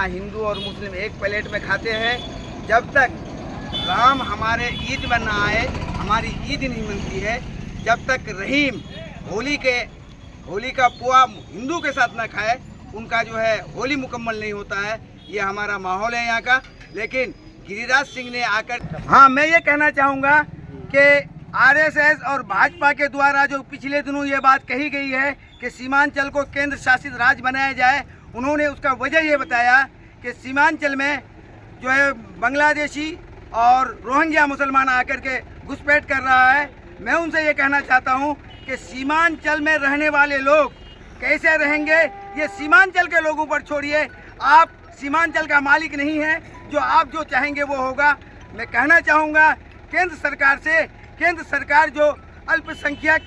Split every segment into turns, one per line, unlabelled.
हिंदू और मुस्लिम एक प्लेट में खाते हैं। जब तक राम हमारे ईद में ना आए हमारी ईद नहीं बनती है। जब तक रहीम होली का पुआ हिंदू के साथ ना खाए उनका जो है होली मुकम्मल नहीं होता है। ये हमारा माहौल है यहाँ का। लेकिन गिरिराज सिंह ने आकर मैं ये कहना चाहूँगा कि आरएसएस और भाजपा के द्वारा जो पिछले दिनों ये बात कही गई है कि सीमांचल को केंद्र शासित राज्य बनाया जाए, उन्होंने उसका वजह ये बताया कि सीमांचल में जो है बांग्लादेशी और रोहिंग्या मुसलमान आकर के घुसपैठ कर रहा है। मैं उनसे ये कहना चाहता हूँ कि सीमांचल में रहने वाले लोग कैसे रहेंगे ये सीमांचल के लोगों पर छोड़िए। आप सीमांचल का मालिक नहीं है, जो आप जो चाहेंगे वो होगा। मैं कहना चाहूँगा केंद्र सरकार से, केंद्र सरकार जो अल्पसंख्यक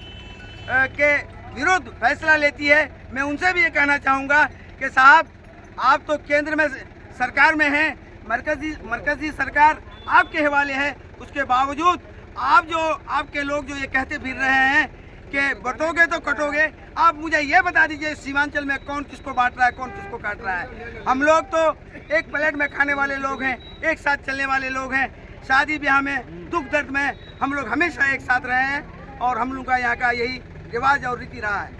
के विरुद्ध फैसला लेती है, मैं उनसे भी ये कहना चाहूँगा कि साहब आप तो केंद्र में सरकार में हैं, मरकजी सरकार आपके हवाले है। उसके बावजूद आपके लोग जो ये कहते फिर रहे हैं कि बटोगे तो कटोगे। आप मुझे ये बता दीजिए सीमांचल में कौन किसको बांट रहा है, कौन किसको काट रहा है। हम लोग तो एक प्लेट में खाने वाले लोग हैं, एक साथ चलने वाले लोग हैं। शादी ब्याह में, दुख दर्द में हम लोग हमेशा एक साथ रहे हैं और हम लोग का यहाँ का यही रिवाज और रीति रहा है।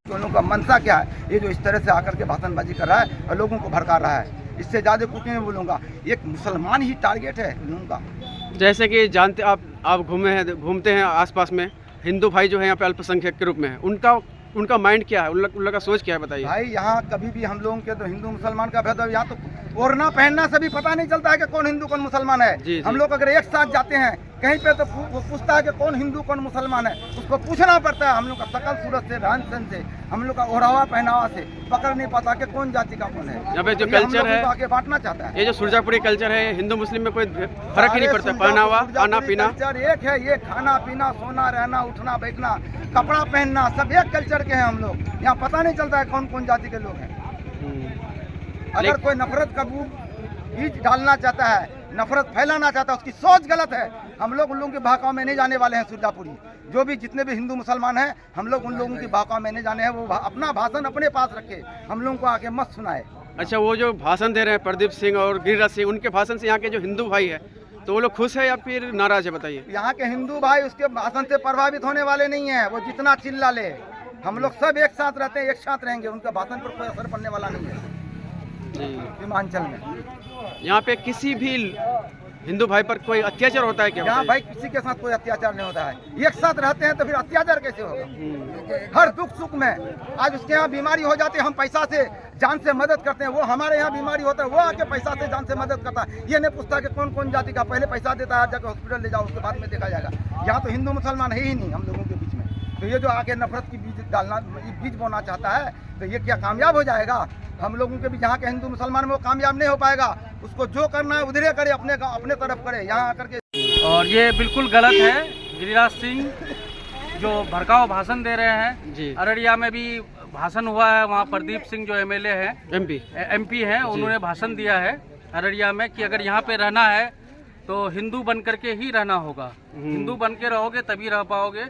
दोनों का मनसा क्या है, ये जो इस तरह से आकर के भाषणबाजी कर रहा है और लोगों को भड़का रहा है, इससे ज़्यादा कुछ नहीं बोलूँगा। एक मुसलमान ही टारगेट है लोगों का।
जैसे कि जानते आप घूमते हैं आसपास में, हिंदू भाई जो है यहाँ पे अल्पसंख्यक के रूप में है, उनका माइंड क्या है, उन का सोच क्या है बताइए।
भाई यहाँ कभी भी हम लोगों के तो हिंदू मुसलमान का भेदभाव, यहाँ तो ओढ़ना पहनना से भी पता नहीं चलता है कि कौन हिंदू कौन मुसलमान है।
जी।
हम लोग अगर एक साथ जाते हैं कहीं पे तो वो पूछता है कि कौन हिंदू कौन मुसलमान है, उसको पूछना पड़ता है। हम लोग का शकल सूरत से, रहन सहन से, हम लोग का ओढ़ावा पहनावा से पकड़ नहीं पाता कि कौन जाति का कौन है।
यहाँ पे जो कल्चर है
आगे बांटना चाहता है,
ये जो सुरजापुरी कल्चर है, हिंदू मुस्लिम में कोई फर्क ही नहीं पड़ता। पहनावा, खाना पीना
कल्चर एक है। ये खाना पीना, सोना रहना, उठना बैठना, कपड़ा पहनना सब एक कल्चर के हैं हम लोग। यहाँ पता नहीं चलता है कौन कौन जाति के लोग हैं। अगर कोई नफरत का बीज डालना चाहता है, नफरत फैलाना चाहता है, उसकी सोच गलत है। हम लोग उन लोगों के बहकाव में नहीं जाने वाले हैं। सुरजापुरी जो भी जितने भी हिंदू मुसलमान हैं, हम लोग उन लोगों की बहकाव में नहीं जाने हैं। वो अपना भाषण अपने पास रखे, हम लोगों को आके मत सुनाए।
अच्छा, वो जो भाषण दे रहे हैं प्रदीप सिंह और गिरिराज सिंह, उनके भाषण से यहाँ के जो हिंदू भाई है तो वो लोग खुश है या फिर नाराज है बताइए।
यहाँ के हिंदू भाई उसके भाषण से प्रभावित होने वाले नहीं है। वो जितना चिल्ला ले, हम लोग सब एक साथ रहते हैं, एक साथ रहेंगे। उनका भाषण पर कोई असर पड़ने वाला नहीं है सीमांचल में।
यहाँ पे किसी भी हिंदू भाई पर कोई अत्याचार होता है क्या?
यहाँ भाई किसी के साथ कोई अत्याचार नहीं होता है। एक साथ रहते हैं तो फिर अत्याचार कैसे होगा? हर दुख सुख में, आज उसके यहाँ बीमारी हो जाती है, हम पैसा से जान से मदद करते हैं। वो हमारे यहाँ बीमारी होता है, वो आके पैसा से जान से मदद करता है। ये नहीं पूछता कि कौन कौन जाति का, पहले पैसा देता है, जाकर हॉस्पिटल ले जाओ, उसके बाद में देखा जाएगा। यहाँ तो हिंदू मुसलमान है ही नहीं हम लोगों के बीच में। तो ये जो आके नफरत की बीज बोना चाहता है तो ये क्या कामयाब हो जाएगा? हम लोगों के भी यहाँ के हिंदू मुसलमान में वो कामयाब नहीं हो पाएगा। उसको जो करना है उधरे करे, अपने तरफ करे, यहाँ आकर के।
और ये बिल्कुल गलत है। गिरिराज सिंह जो भड़काऊ भाषण दे रहे हैं
जी।
अररिया में भी भाषण हुआ है, वहाँ प्रदीप सिंह जो एमएलए हैं, एमपी हैं, उन्होंने भाषण दिया है अररिया में कि अगर यहाँ पे रहना है तो हिंदू बन करके ही रहना होगा। हिंदू बन के रहोगे तभी रह पाओगे।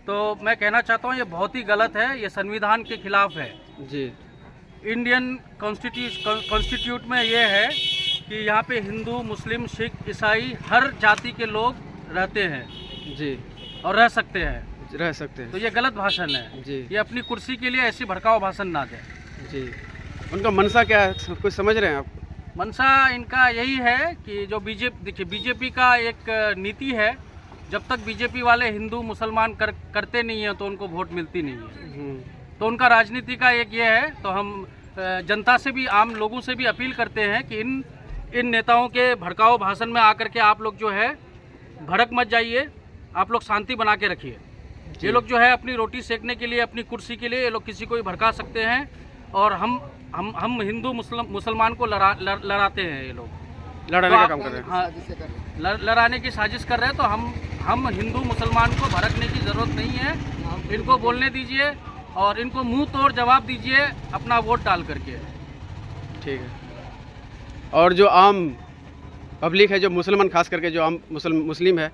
तो मैं कहना चाहता हूँ ये बहुत ही गलत है, ये संविधान के खिलाफ है
जी।
इंडियन कॉन्स्टिट्यूट में ये है कि यहाँ पे हिंदू, मुस्लिम, सिख, ईसाई हर जाति के लोग रहते हैं
जी
और रह सकते हैं। तो ये गलत भाषण है
जी।
ये अपनी कुर्सी के लिए ऐसी भड़काऊ भाषण ना दें
जी। उनका मनसा क्या है, कुछ समझ रहे हैं आप?
मनसा इनका यही है कि जो बीजेपी का एक नीति है, जब तक बीजेपी वाले हिंदू मुसलमान करते नहीं हैं तो उनको वोट मिलती नहीं है। तो उनका राजनीति का एक ये है। तो हम जनता से भी, आम लोगों से भी अपील करते हैं कि इन नेताओं के भड़काऊ भाषण में आकर के आप लोग जो है भड़क मत जाइए, आप लोग शांति बना के रखिए। ये लोग जो है अपनी रोटी सेकने के लिए, अपनी कुर्सी के लिए ये लोग किसी को भी भड़का सकते हैं। और हम हिंदू मुसलमान को लड़ाते हैं। ये लोग
लड़ाने का काम कर रहे हैं।
हाँ, लड़ाने की साजिश कर रहे हैं। तो हम हिंदू मुसलमान को भड़कने की ज़रूरत नहीं है। इनको बोलने दीजिए और इनको मुंह तोड़ जवाब दीजिए अपना वोट डाल करके।
ठीक है। और जो आम पब्लिक है, जो मुसलमान खास करके जो आम मुस्लिम है,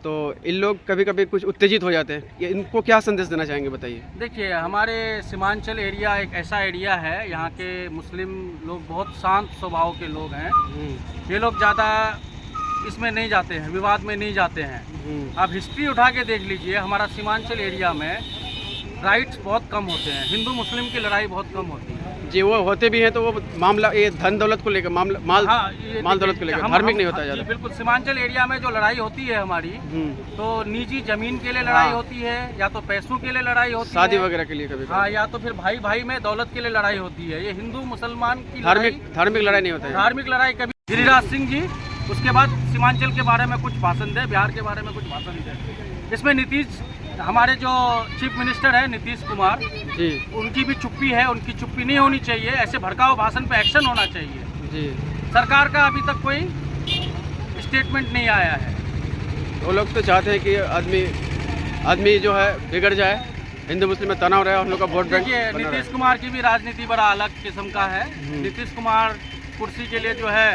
तो इन लोग कभी कभी कुछ उत्तेजित हो जाते हैं, ये इनको क्या संदेश देना चाहेंगे बताइए।
देखिए, हमारे सीमांचल एरिया एक ऐसा एरिया है, यहाँ के मुस्लिम लोग बहुत शांत स्वभाव के लोग हैं। ये लोग ज़्यादा इसमें नहीं जाते हैं, विवाद में नहीं जाते हैं। आप हिस्ट्री उठा के देख लीजिए, हमारा सीमांचल एरिया में राइट्स बहुत कम होते हैं, हिंदू मुस्लिम की लड़ाई बहुत कम होती है।
जी, वो होते भी हैं तो वो मामला ये धन दौलत को लेकर माल दौलत को लेकर, धार्मिक नहीं होता
जी,
ज़्यादा।
बिल्कुल। सीमांचल एरिया में जो लड़ाई होती है हमारी, तो निजी जमीन के लिए लड़ाई होती है, या तो पैसों के लिए लड़ाई होती है,
शादी वगैरह के लिए कभी
हाँ, या तो फिर भाई भाई में दौलत के लिए लड़ाई होती है। ये हिंदू मुसलमान की
धार्मिक लड़ाई नहीं होता है।
धार्मिक लड़ाई कभी। गिरिराज सिंह जी उसके बाद सीमांचल के बारे में कुछ भाषण दे, बिहार के बारे में कुछ भाषण दे। इसमें नीतीश, हमारे जो चीफ मिनिस्टर है नीतीश कुमार
जी,
उनकी भी चुप्पी है, उनकी चुप्पी नहीं होनी चाहिए। ऐसे भड़काऊ भाषण पे एक्शन होना चाहिए
जी।
सरकार का। अभी तक कोई स्टेटमेंट नहीं आया है।
वो लोग तो चाहते हैं कि आदमी जो है बिगड़ जाए, हिंदू मुस्लिम में तनाव रहे, हम लोग का वोट बैंक
देखिए,
बना
नीतीश
रहे।
कुमार की भी राजनीति बड़ा अलग किस्म का है। नीतीश कुमार कुर्सी के लिए जो है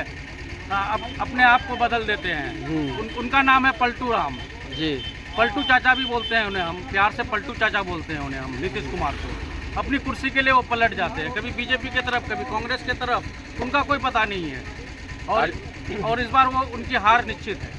अपने आप को बदल देते हैं। उनका नाम है पलटू राम
जी।
पलटू चाचा भी बोलते हैं उन्हें, हम प्यार से पलटू चाचा बोलते हैं उन्हें, हम नीतीश कुमार को। अपनी कुर्सी के लिए वो पलट जाते हैं, कभी बीजेपी की तरफ, कभी कांग्रेस की तरफ, उनका कोई पता नहीं है। और इस बार वो उनकी हार निश्चित है।